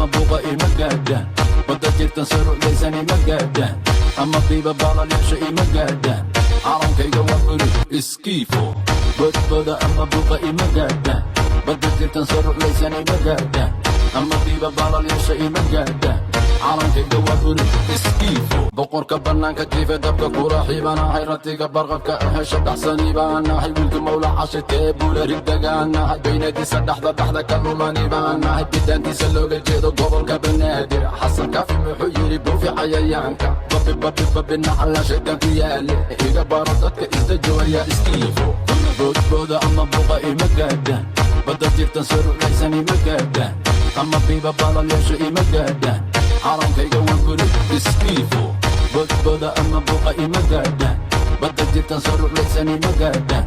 ama buuqa ima gaadhaan badda jirtan saruclaysan ima gaadhaan ama qiiba baalalyasha ima gaadhaan calankayga waa buri iskiifo badbada ama buuqa ima gaadhaan badda jirtan saruclaysan ima gaadhaan ama qiiba baalalyasha ima gaadhaan calankayga waa buri iskiifo boqorka bannaanka jiife dabka kuraaxii baan ahay ratiga barqabka ahesha dhaxsanii baan ahay wiilka mawla cashitee buule rigdagaan ahay baynadiisa dhaxda ka lulani baan ahay bidaantiisa looga jeedo gobolka banaadir xasan kaafi wuxuu yidhi buufi cayayaanka babi nacala shaydan ku yaale iga baro dadka istajooya iskiifo boodbooda ama buuqa ima gaadhaan badda jirtan saruclaysan ima gaadhaan ama biiba baalalyasha ima gaadhaan calankayga waa buri iskiifo boodbooda ama buuqa ima gaadhaan badda jirtan saruclaysan ima gaadhaan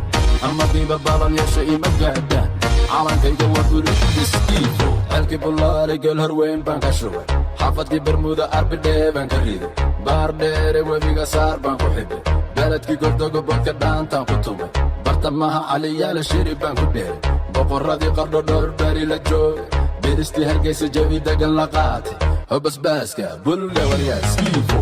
ama biiba baalalyasha ima gaadhaan calankayga waa buri iskiifo xelkii bullaalay geel horweyn baan ka shubay xaafadkii bermuuda arbidhee baan ka riday baar dheere webiga saar baan ku xibay beledkii gordogo bodka dhaantaan ku tumay bartamaha caliyaala shiri baan ku dheeray boqorradii qardho dhowr bari la joogay biristii hargaysa jawi degan la qaatay hobasbaaska buluga waryaa iskiifo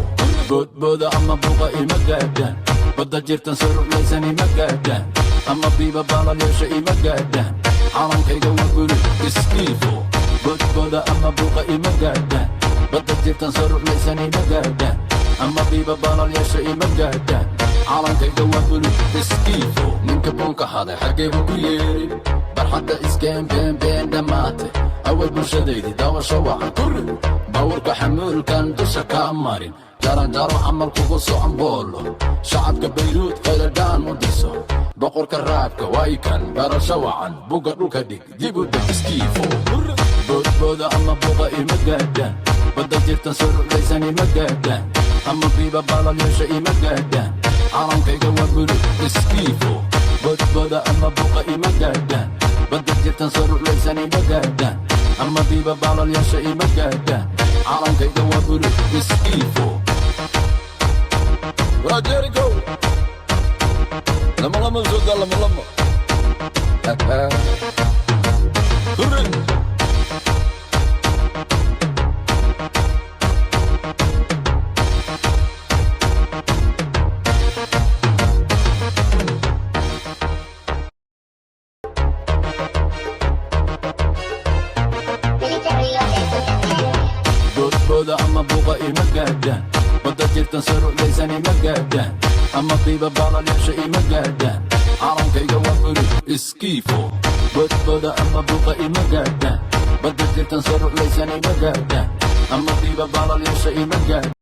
boodbooda ama buuqa ima gaadhaan badda jirtan saruclaysan ima gaadhaan ama biiba baalalyasha ima gaadhaan calankayga waa buri iskiifo boodbooda ama buuqa ima gaadhaan badda jirtan saruclaysan ima gaadhaan ama biiba baalalyasha ima gaadhaan calankayga waa buri iskiifo ninka buunka haday xaggaybu ku yeedhin barxadda iskeen beenbeen dhammaatay awal bulshadaydii daawasho wacan ku rid bawrka xamuulkan dusha kaa marin jaranjaro camal kugu socon boolo shacabka bayruud khayladhaan u dhiso boqorka raabka waykan barasho wacan buga dhulka dhig dib u deg iskiifo boodbooda ama buuqa ima gaadhaan badda jirtan saruclaysan ima gaadhaan ama biiba baalalyasha ima gaadhaan calankayga waa buri iskiifo boodbooda ama buuqa ima gaadhaan badda jirtan saruclaysan ima gaadhaan ama biiba baalalyasha ima gaadhaan calankayga waa buri iskiifo Jericho lama zoda lama Hurrin boodbooda ama buuqa ima gaadhaan badda jirtan saruclaysan ima gaadhaan ama qiiba baalalyasha ima gaadhaan calankayga waa buri iskiifo boodbooda ama buuqa ima gaadhaan badda jirtan saruclaysan ima gaadhaan ama qiiba baalalyasha ima gaadhaan